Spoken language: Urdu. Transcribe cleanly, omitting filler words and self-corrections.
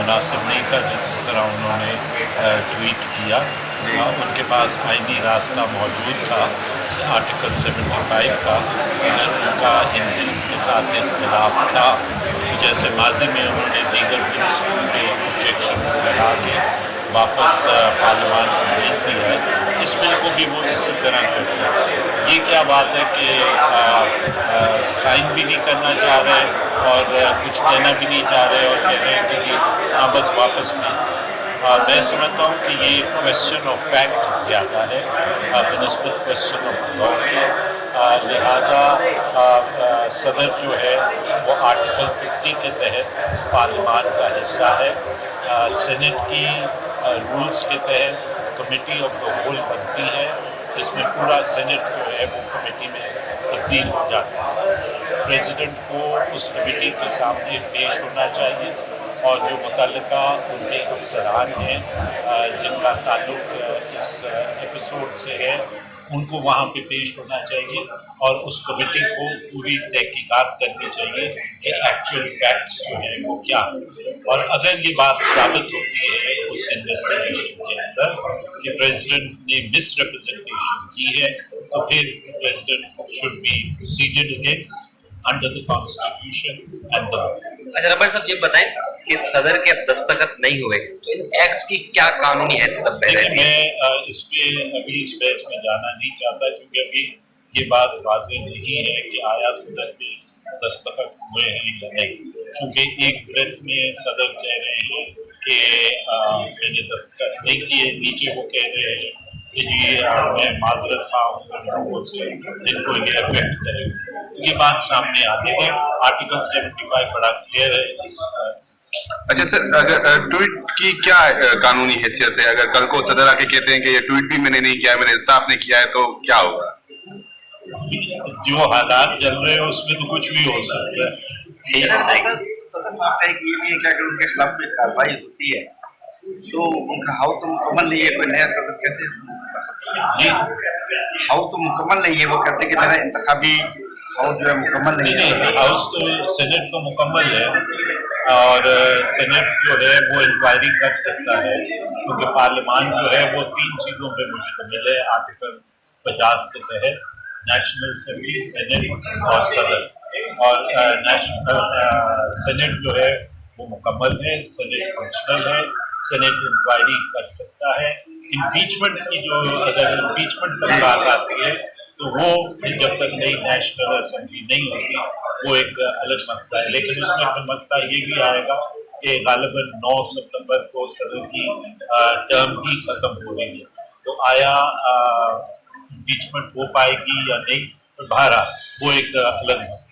مناسب نہیں تھا جس طرح انہوں نے ٹویٹ کیا. ان کے پاس آئینی راستہ موجود تھا آرٹیکل 75 کا. اگر ان کا ان بلز کے ساتھ اختلاف تھا جیسے ماضی میں انہوں نے دیگر بلز پہ آبجیکشن لگا کے واپس پارلیمان کو بھیج دیا ہے, اس بل کو بھی وہ اسی طرح کرتے ہیں. یہ کیا بات ہے کہ سائن بھی نہیں کرنا چاہ رہے اور کچھ کہنا بھی نہیں چاہ رہے اور کہہ رہے ہیں کہ جی ہاں بس واپس بھی. میں سمجھتا ہوں کہ یہ کویسچن آف فیکٹ زیادہ ہے بنسبت کویسچن آف لا کے. لہٰذا صدر جو ہے وہ آرٹیکل 50 کے تحت پارلیمان کا حصہ ہے. سینٹ کی رولز کے تحت کمیٹی آف دا ہول بنتی ہے جس میں پورا سینٹ جو ہے وہ کمیٹی میں تبدیل ہو جاتا ہے. پریزیڈنٹ کو اس کمیٹی کے سامنے پیش ہونا چاہیے اور جو متعلقہ ان کے افسران ہیں جن کا تعلق اس ایپیسوڈ سے ہے ان کو وہاں پہ پیش ہونا چاہیے اور اس کمیٹی کو پوری تحقیقات کرنی چاہیے کہ ایکچوئل فیکٹس جو ہیں وہ کیا ہیں. اور اگر یہ بات ثابت ہوتی ہے اس انویسٹیگیشن کے اندر کہ پریزیڈنٹ نے مس ریپرزنٹیشن کی ہے تو پھر president should be proceeded against under the constitution and the. اچھا ربڑ صاحب یہ بتائیں کہ صدر کے اب دستخط نہیں ہوئے تو ان ایکٹس کی کیا قانونی حیثیت ہے؟ میں اس پہ ابھی اس بحث میں جانا نہیں چاہتا کیونکہ ابھی یہ بات واضح نہیں ہے کہ آیا صدر کے دستخط ہوئے ہیں یا نہیں. کیونکہ ایک بریتھ میں صدر کہہ رہے ہیں کہ میں نے دستخط نہیں کیے, نیچے وہ کہہ رہے ہیں کہ جی میں معذرت تھا ان لوگوں سے جن کو یہ افیکٹ کرے. یہ بات سامنے آتی ہے. آرٹیکل 75 بڑا کلیئر ہے اس. اچھا سر, اگر ٹویٹ کی کیا قانونی حیثیت ہے؟ اگر کل کو صدر آ کے کہتے ہیں کہ یہ ٹویٹ بھی میں نے نہیں کیا ہے, میرے اسٹاف نے کیا ہے, تو کیا ہوگا؟ جو حالات چل رہے ہیں اس میں تو کچھ بھی ہو سکتا ہے. یہ بھی ہے کہ اگر ان کے خلاف کوئی کارروائی ہوتی ہے تو ان کا ہاؤس تو مکمل نہیں ہے, کوئی نیا صدر کہتے ہیں جی ہاؤس تو مکمل نہیں ہے, وہ کہتے ہیں کہ میرا انتخابی ہاؤس جو ہے مکمل نہیں ہے. ہاؤس تو سینٹ تو مکمل ہے اور سینٹ جو ہے وہ انکوائری کر سکتا ہے کیونکہ پارلیمان جو ہے وہ 3 چیزوں پہ مشتمل ہے آرٹیکل 50 کے تحت: نیشنل اسمبلی, سینٹ اور صدر. اور سینٹ جو ہے وہ مکمل ہے, سینٹ فنکشنل ہے, سینٹ انکوائری کر سکتا ہے. امپیچمنٹ کی جو اگر امپیچمنٹ پر بات آتی ہے تو وہ جب تک نئی نیشنل اسمبلی نہیں ہوتی وہ ایک الگ مسئلہ ہے. لیکن اس میں مسئلہ یہ بھی آئے گا کہ غالباً 9 ستمبر کو صدر کی ٹرم ہی ختم ہو رہی ہے, تو آیا امپیچمنٹ ہو پائے گی یا نہیں, تو بہرحال وہ ایک الگ مسئلہ.